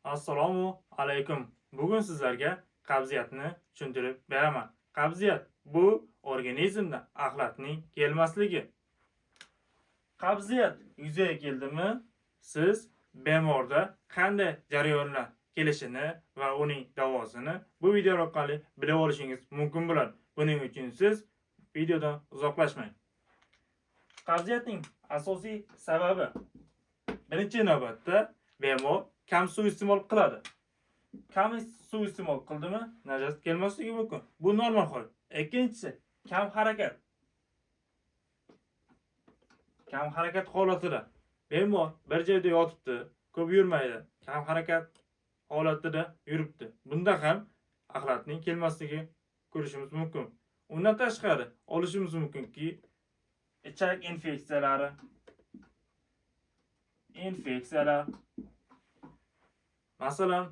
Assalomu alaykum. Bugun sizlarga qabziyatni tushuntirib beraman. Qabziyat bu organizmda axlatning kelmasligi. Qabziyat yuzaga keldimi, siz bemorda qanday jarayonlar kelishini va uning davosini bu video orqali bilib olishingiz mumkin bo'ladi. Buning uchun siz videodan uzoqlashmang. Qabziyatning asosiy sababi birinchi navbatda bemor kam suiiste'mol qiladi. Kam suiiste'mol qildimi, najosat kelmasligi mumkin. Bu normal holat. Ikkinchisi, kam harakat. Kam harakat holatida bemor bir joyda yotibdi, ko'p yurmaydi. Kam harakat holatida yuribdi. Bunda ham axlatning kelmasligi ko'rishimiz mumkin. Undan tashqari olishimiz mumkinki, ichak infeksiyalar masalan,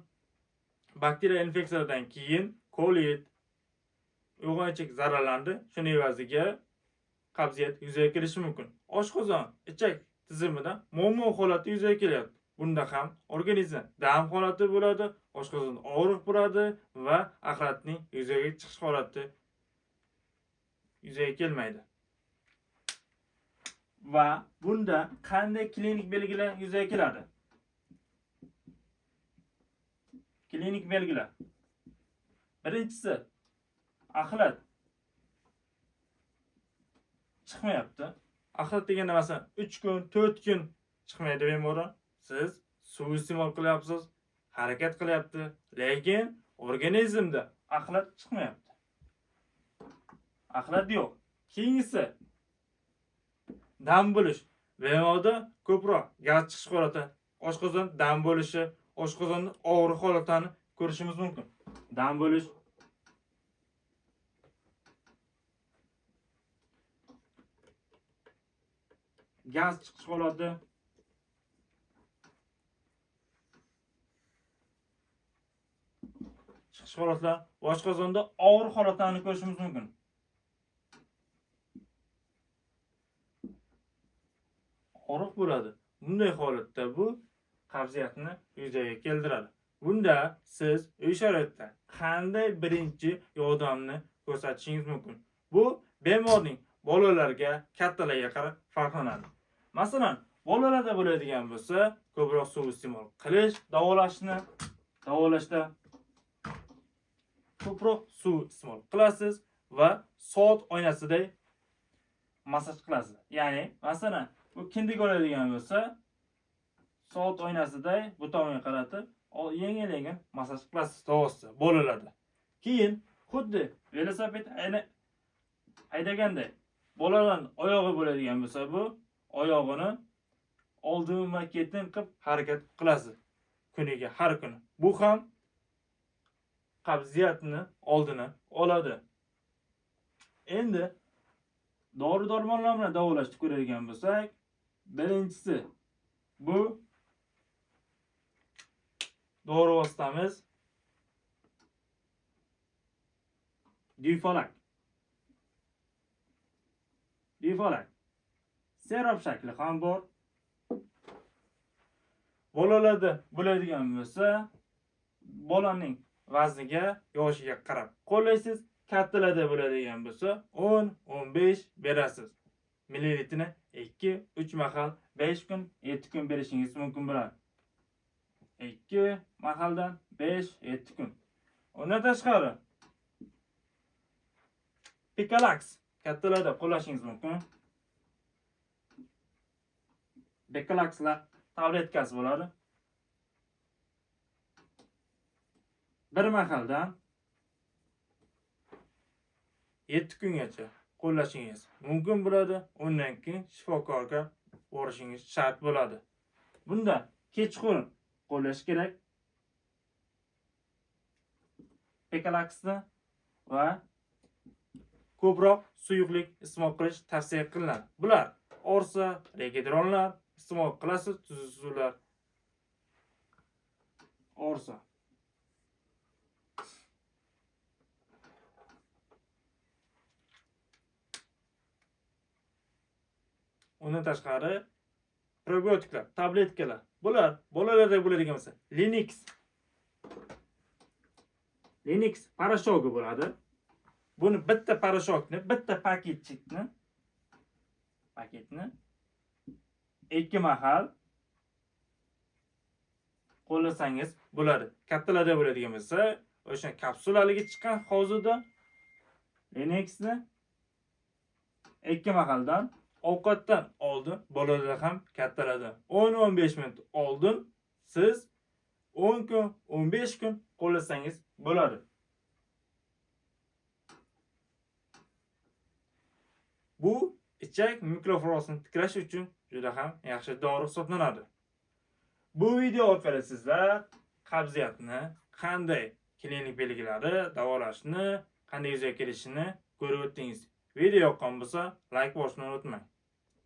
bakteriya infeksiyadan keyin kolit, uyg'onchiq zararlandi. Shuning evaziga qabziyat yuzaga kelishi mumkin. Oshqozon, ichak tizimida muammo holati yuzaga kelyapti. Bunda ham organizm dam holati bo'ladi, oshqozon og'riq bo'ladi va axlatning yuzaga chiqish holati yuzaga kelmaydi. Va bunda qanday klinik belgilar yuzaga keladi? Klinik belgilar. Birinchisi, axlat chiqmayapti. Axlat deganda masalan 3 kun, 4 kun chiqmaydi bemordan. Siz suv iste'mol qilyapsiz, harakat qilyapti, lekin organizmda axlat chiqmayapti. Axlat yo'q. Keyingisi, dam bo'lish. Bemorda ko'proq gaz chiqish holati, oshqozon dam bo'lishi, oshqozonning og'riq holatini ko'rishimiz mumkin. Dam bo'lish, gaz chiqish holati, oshqozonda og'riq holatini ko'rishimiz mumkin. Og'riq bo'ladi. Bunday holatda bu qabziyatni yuzaga keltiradi. Bunda siz uy sharoitida qanday birinchi yordamni ko'rsatishingiz mumkin? Bu bemorning bolalarga, kattalarga qarab farqlanadi. Masalan, bolalarda bo'ladigan bo'lsa, ko'proq suv iste'mol qilish, davolashda ko'proq suv iste'mol qilasiz va soat oynasiday massaj qilasiz. Ya'ni, masalan, bu kindik oladigan bo'lsa, soat oynasiday bu tomonga qaratib, yengil-yengil massaj qilasiz davosida bolalarda. Keyin xuddi velosiped haydaganday bolalarning oyog'i bo'ladigan bo'lsa, bu oyog'ini oldinma-ketin qilib harakat qilasiz kuniga har kuni. Bu ham qabziyatni oldini oladi. Endi dori-darmonlar bilan davolashni ko'radigan bo'lsak, birinchisi bu dori vositamiz Difalak. Serop shakli ham bor. Bolalarda bo'ladigan bo'lsa, bolaning vazniga, yoshiga qarab qo'llaysiz. Kattalarda bo'ladigan bo'lsa, 10-15 berasiz. Millilitrini 2-3 mahal 5 kun, 7 kun berishingiz mumkin bo'ladi. 2 mahaldan 5-7 kun. Undan tashqari Picalax kattalarda qo'llashingiz mumkin. Picalaxlar tabletkasi bo'ladi. Bir mahaldan 7 kungacha qo'llashingiz mumkin bo'ladi. Undan keyin shifokorga borishingiz shart bo'ladi. Bunda kechqurun qo'llash kerak. Picalaxni va ko'proq suyuqlik iste'mol qilish tavsiya qilinadi. Bular orsa, regidronlar iste'mol qilasiz, tuzli suvlar. Orsa. Undan tashqari probiotiklar, tabletkalar. Bular bolalarda bo'ladigan bo'lsa, Linux Linux parashogi bo'ladi. Buni bitta parashokni, bitta paketni 2 mahal qo'llasangiz bo'ladi. Kattalarda bo'ladigan bo'lsa, o'sha kapsulaligi chiqqan hovuzida Linuxni 2 mahaldan ovqatdan oldin bolalar ham kattalarda 10-15 minut oldin siz 10 kun, 15 kun qo'llasangiz bo'ladi. Bu ichak mikroflorasini tiklash uchun juda ham yaxshi dori hisoblanadi. Bu video orqali sizlar qabziyatni qanday klinik belgilari davolashni, qanday yuzaga kelishini ko'rib o'tdingiz. Video yoqqan bo'lsa, like bosishni unutmang.